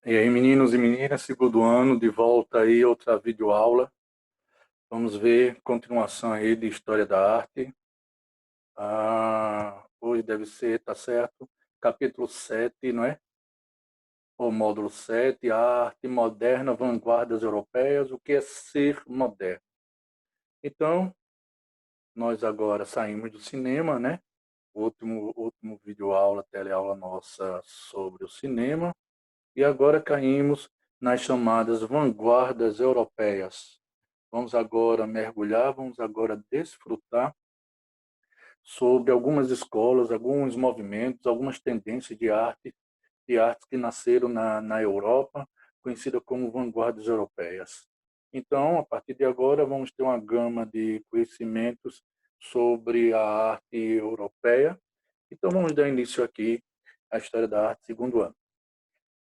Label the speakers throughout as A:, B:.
A: E aí, meninos e meninas, segundo ano, de volta aí, outra videoaula. Vamos ver continuação aí de História da Arte. Hoje deve ser, tá certo? Capítulo 7, não é? O módulo 7, a arte moderna, vanguardas europeias, o que é ser moderno. Então, nós agora saímos do cinema, né? O último videoaula, teleaula nossa sobre o cinema. E agora caímos nas chamadas vanguardas europeias. Vamos agora mergulhar, vamos agora desfrutar sobre algumas escolas, alguns movimentos, algumas tendências de artes que nasceram na Europa, conhecida como vanguardas europeias. Então, a partir de agora, vamos ter uma gama de conhecimentos sobre a arte europeia. Então, vamos dar início aqui à história da arte segundo ano.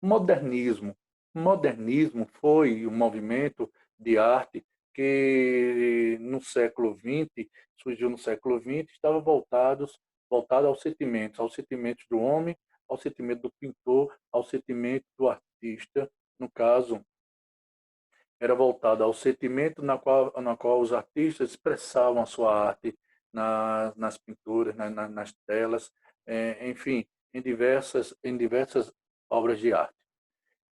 A: Modernismo. Modernismo foi um movimento de arte que no século XX, surgiu no século XX, estava voltado aos sentimentos do homem, ao sentimento do pintor, ao sentimento do artista. No caso, era voltado ao sentimento na qual os artistas expressavam a sua arte nas pinturas, nas telas, enfim, em diversas obras de arte.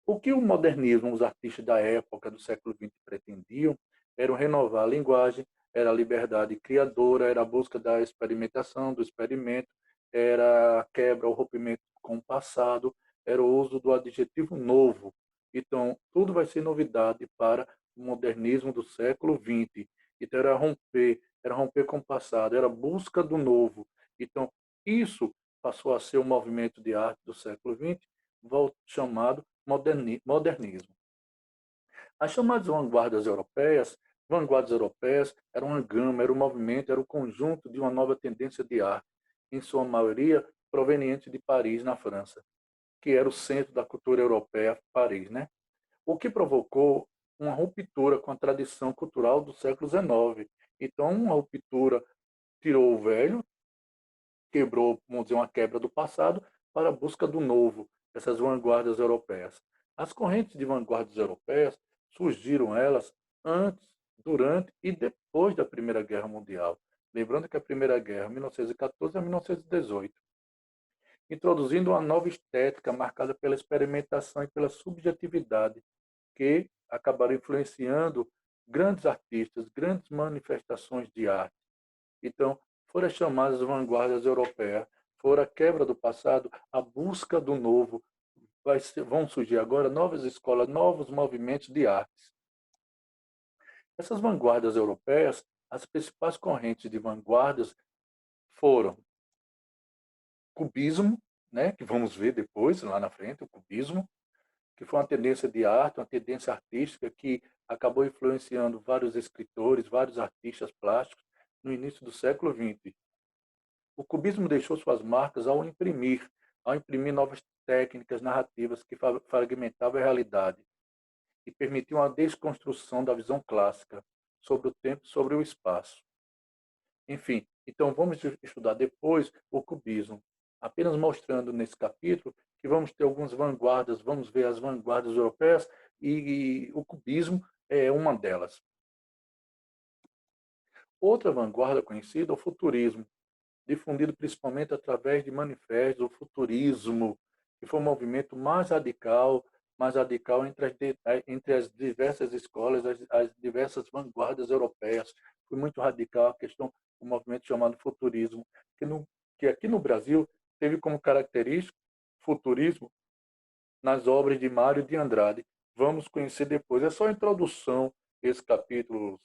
A: O que o modernismo, os artistas da época do século XX pretendiam era renovar a linguagem, era a liberdade criadora, era a busca da experimentação, do experimento, era a quebra, o rompimento com o passado, era o uso do adjetivo novo. Então, tudo vai ser novidade para o modernismo do século XX. Então, era romper com o passado, era a busca do novo. Então, isso passou a ser o movimento de arte do século XX, chamado modernismo. As chamadas vanguardas europeias eram uma gama, era um movimento, era o conjunto de uma nova tendência de arte, em sua maioria proveniente de Paris, na França, que era o centro da cultura europeia, Paris, né? O que provocou uma ruptura com a tradição cultural do século XIX. Então, uma ruptura tirou o velho, quebrou, vamos dizer, uma quebra do passado para a busca do novo, essas vanguardas europeias. As correntes de vanguardas europeias surgiram elas antes, durante e depois da Primeira Guerra Mundial. Lembrando que a Primeira Guerra, 1914 a 1918, introduzindo uma nova estética marcada pela experimentação e pela subjetividade, que acabaram influenciando grandes artistas, grandes manifestações de arte. Então, foram as chamadas vanguardas europeias, foram a quebra do passado, a busca do novo. Vão surgir agora novas escolas, novos movimentos de artes. Essas vanguardas europeias, as principais correntes de vanguardas foram cubismo, né, que vamos ver depois, lá na frente, o cubismo, que foi uma tendência de arte, uma tendência artística que acabou influenciando vários escritores, vários artistas plásticos no início do século XX. O cubismo deixou suas marcas ao imprimir novas técnicas narrativas que fragmentavam a realidade e permitiam a desconstrução da visão clássica sobre o tempo e sobre o espaço. Enfim, então vamos estudar depois o cubismo, apenas mostrando nesse capítulo que vamos ter algumas vanguardas, vamos ver as vanguardas europeias e o cubismo é uma delas. Outra vanguarda conhecida é o futurismo, difundido principalmente através de manifestos, o futurismo, que foi um movimento mais radical entre as diversas escolas, as diversas vanguardas europeias. Foi muito radical a questão do movimento chamado futurismo, que aqui no Brasil teve como característica futurismo nas obras de Mário de Andrade. Vamos conhecer depois. É só a introdução, esse capítulo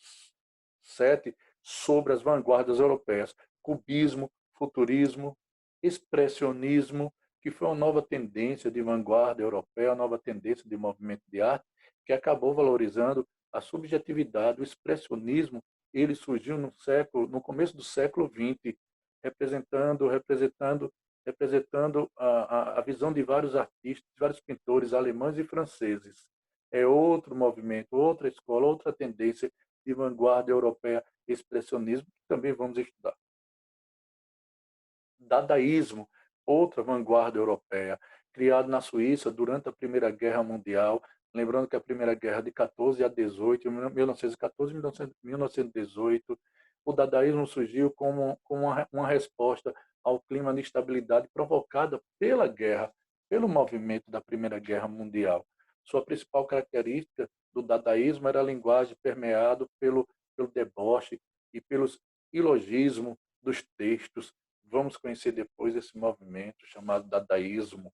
A: 7 sobre as vanguardas europeias. Cubismo, futurismo, expressionismo, que foi uma nova tendência de vanguarda europeia, uma nova tendência de movimento de arte, que acabou valorizando a subjetividade. O expressionismo, ele surgiu no começo do século XX, representando a visão de vários artistas, vários pintores alemães e franceses. É outro movimento, outra escola, outra tendência de vanguarda europeia, expressionismo, que também vamos estudar. Dadaísmo, outra vanguarda europeia. criado na Suíça durante a Primeira Guerra Mundial. Lembrando que a Primeira Guerra de 14 a 18, 1914 e 1918, o dadaísmo surgiu como uma resposta ao clima de instabilidade provocada pela guerra, pelo movimento da Primeira Guerra Mundial. Sua principal característica do dadaísmo era a linguagem permeada pelo deboche e pelos ilogismo dos textos. Vamos conhecer depois esse movimento chamado dadaísmo.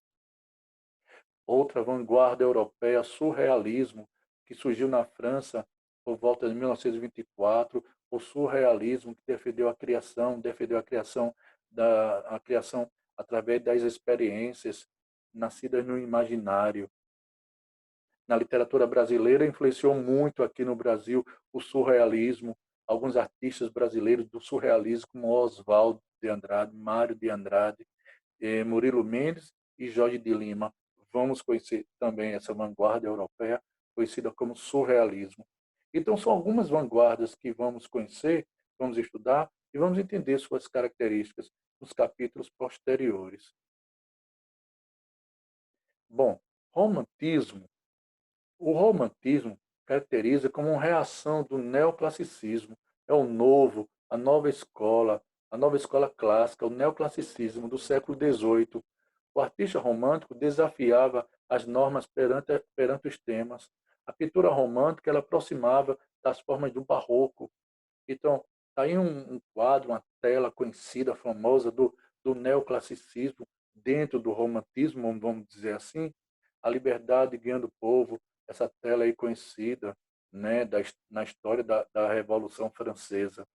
A: Outra vanguarda europeia, surrealismo, que surgiu na França por volta de 1924, o surrealismo que defendeu a criação através das experiências nascidas no imaginário. Na literatura brasileira influenciou muito aqui no Brasil o surrealismo, alguns artistas brasileiros do surrealismo como Oswaldo de Andrade, Mário de Andrade, Murilo Mendes e Jorge de Lima. Vamos conhecer também essa vanguarda europeia, conhecida como surrealismo. Então, são algumas vanguardas que vamos conhecer, vamos estudar e vamos entender suas características nos capítulos posteriores. Bom, romantismo. O romantismo caracteriza como uma reação do neoclassicismo, é o novo, a nova escola clássica, o neoclassicismo do século XVIII. O artista romântico desafiava as normas perante os temas. A pintura romântica ela aproximava das formas do barroco. Então, está aí um quadro, uma tela conhecida, famosa do neoclassicismo dentro do romantismo, vamos dizer assim, a liberdade guiando o povo, essa tela aí conhecida, né, na história da Revolução Francesa.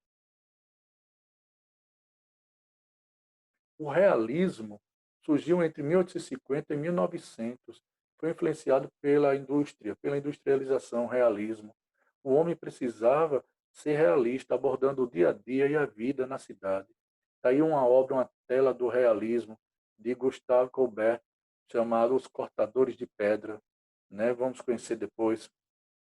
A: O realismo surgiu entre 1850 e 1900. Foi influenciado pela industrialização, realismo. O homem precisava ser realista, abordando o dia a dia e a vida na cidade. Está aí uma obra, uma tela do realismo, de Gustave Courbet, chamada Os Cortadores de Pedra. Né? Vamos conhecer depois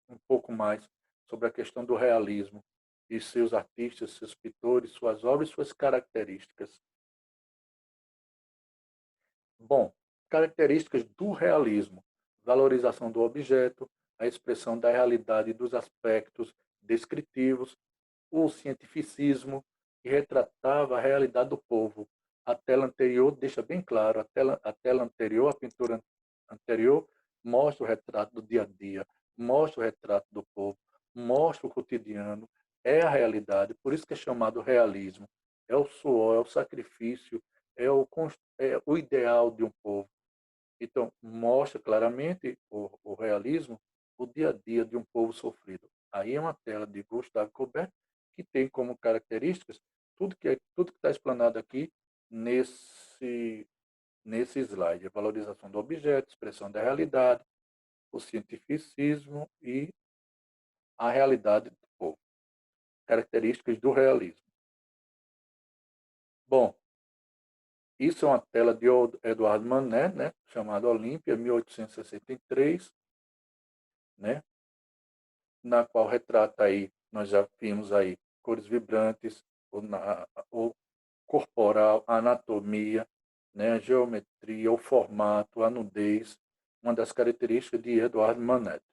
A: um pouco mais sobre a questão do realismo e seus artistas, seus pintores, suas obras e suas características. Bom, características do realismo: valorização do objeto, a expressão da realidade dos aspectos descritivos, o cientificismo, que retratava a realidade do povo. A tela anterior deixa bem claro, a tela anterior, a pintura anterior, mostra o retrato do dia a dia, mostra o retrato do povo, mostra o cotidiano, é a realidade, por isso que é chamado realismo. É o suor, é o sacrifício, é o ideal de um povo. Então, mostra claramente o realismo, o dia a dia de um povo sofrido. Aí é uma tela de Gustave Courbet que tem como características tudo que está explanado aqui nesse slide: a valorização do objeto, expressão da realidade, o cientificismo e a realidade do povo. Características do realismo. Bom, isso é uma tela de Eduardo Manet, né, chamada Olímpia, 1863, né, na qual retrata aí, nós já vimos aí, cores vibrantes, o corporal, a anatomia, né, a geometria, o formato, a nudez, uma das características de Eduardo Manet.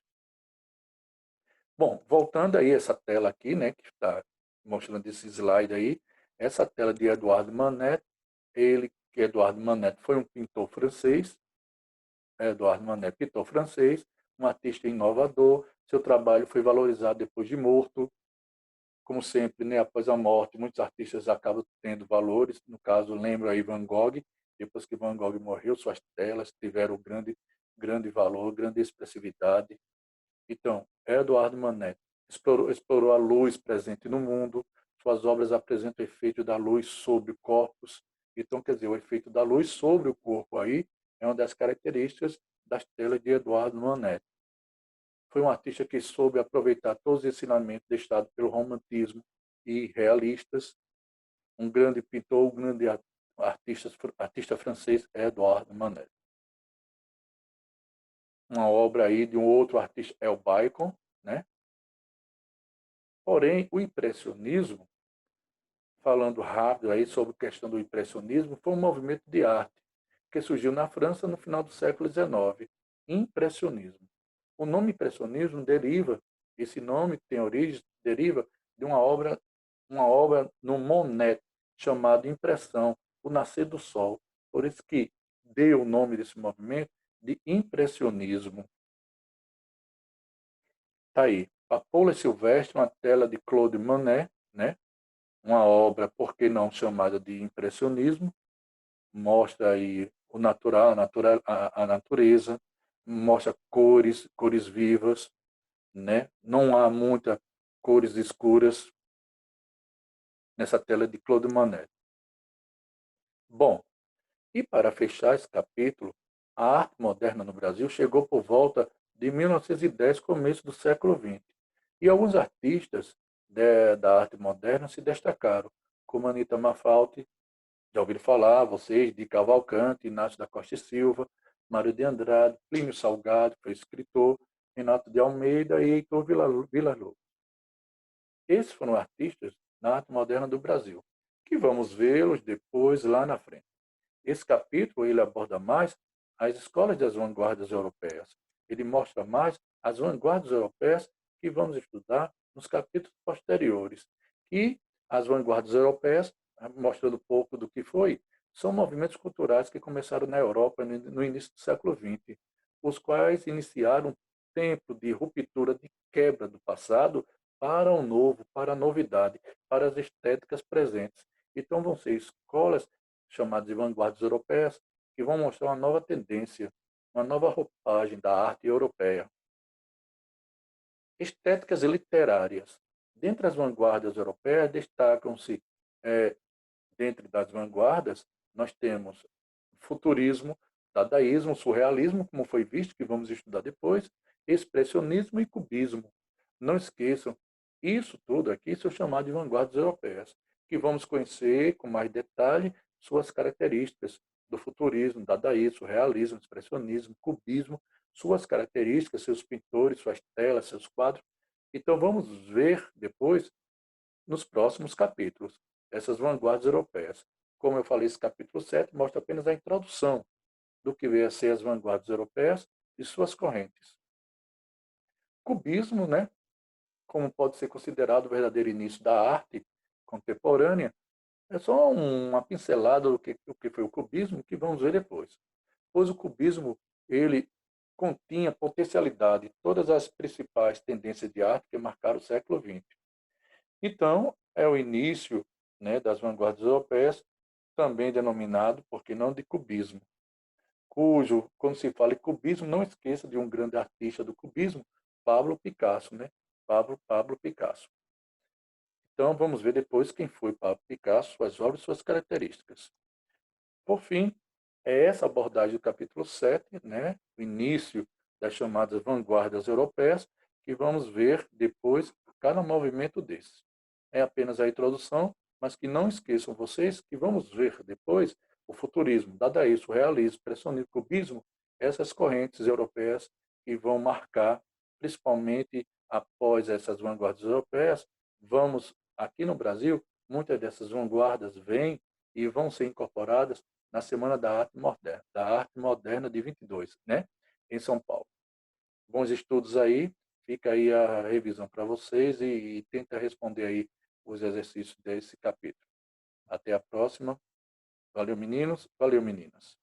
A: Bom, voltando aí essa tela aqui, né, que está mostrando esse slide aí, essa tela de Eduardo Manet, Eduardo Manet foi um pintor francês, Eduardo Manet, pintor francês, um artista inovador, seu trabalho foi valorizado depois de morto. Como sempre, né, após a morte, muitos artistas acabam tendo valores. No caso, lembro aí Van Gogh, depois que Van Gogh morreu, suas telas tiveram grande valor, grande expressividade. Então, Eduardo Manet explorou a luz presente no mundo. Suas obras apresentam o efeito da luz sobre corpos. Então, quer dizer, o efeito da luz sobre o corpo aí é uma das características das telas de Eduardo Manet. Foi um artista que soube aproveitar todos os ensinamentos deixados pelo romantismo e realistas. Um grande pintor, um grande artista francês, Eduardo Manet. Uma obra aí de um outro artista, é o Bacon, né? Porém, o impressionismo, falando rápido aí sobre a questão do impressionismo, foi um movimento de arte que surgiu na França no final do século XIX. Impressionismo. O nome impressionismo esse nome tem origem, deriva de uma obra no Monet, chamada Impressão, o Nascer do Sol. Por isso que deu o nome desse movimento de impressionismo. Tá aí. Papoula Silvestre, uma tela de Claude Monet, né? Uma obra, por que não chamada de impressionismo, mostra aí o natural, a natureza, mostra cores vivas, né? Não há muitas cores escuras nessa tela de Claude Monet. Bom, e para fechar esse capítulo, a arte moderna no Brasil chegou por volta de 1910, começo do século XX. E alguns artistas da arte moderna se destacaram, como Anita Malfatti, já ouviram falar, vocês, de Cavalcante, Inácio da Costa e Silva, Mário de Andrade, Plínio Salgado, foi escritor, Renato de Almeida e Heitor Villa-Lobos. Esses foram artistas da arte moderna do Brasil, que vamos vê-los depois lá na frente. Esse capítulo ele aborda mais as escolas das vanguardas europeias. Ele mostra mais as vanguardas europeias que vamos estudar nos capítulos posteriores. E as vanguardas europeias, mostrando um pouco do que foi, são movimentos culturais que começaram na Europa no início do século XX, os quais iniciaram um tempo de ruptura, de quebra do passado para o novo, para a novidade, para as estéticas presentes. Então vão ser escolas chamadas de vanguardas europeias, que vão mostrar uma nova tendência, uma nova roupagem da arte europeia. Estéticas literárias. Dentre as vanguardas europeias, destacam-se, dentre das vanguardas, nós temos futurismo, dadaísmo, surrealismo, como foi visto, que vamos estudar depois, expressionismo e cubismo. Não esqueçam, isso tudo aqui são chamados de vanguardas europeias, que vamos conhecer com mais detalhe suas características do futurismo, dadaísmo, realismo, expressionismo, cubismo, suas características, seus pintores, suas telas, seus quadros. Então vamos ver depois nos próximos capítulos essas vanguardas europeias. Como eu falei, esse capítulo 7 mostra apenas a introdução do que veio a ser as vanguardas europeias e suas correntes. Cubismo, né, como pode ser considerado o verdadeiro início da arte contemporânea, é só uma pincelada do que foi o cubismo, que vamos ver depois. Pois o cubismo, ele continha potencialidade de todas as principais tendências de arte que marcaram o século XX. Então, é o início, né, das vanguardas europeias, também denominado, por que não, de cubismo, cujo, quando se fala em cubismo, não esqueça de um grande artista do cubismo, Pablo Picasso, né? Pablo Picasso. Então, vamos ver depois quem foi Pablo Picasso, suas obras e suas características. Por fim, é essa abordagem do capítulo 7, né? O início das chamadas vanguardas europeias, que vamos ver depois cada movimento desses. É apenas a introdução, mas que não esqueçam vocês que vamos ver depois o futurismo, dadaísmo, o realismo, expressionismo, cubismo, essas correntes europeias que vão marcar, principalmente após essas vanguardas europeias, vamos, aqui no Brasil, muitas dessas vanguardas vêm e vão ser incorporadas na Semana da Arte Moderna de 22, né, em São Paulo. Bons estudos aí, fica aí a revisão para vocês e tenta responder aí os exercícios desse capítulo. Até a próxima. Valeu, meninos. Valeu, meninas.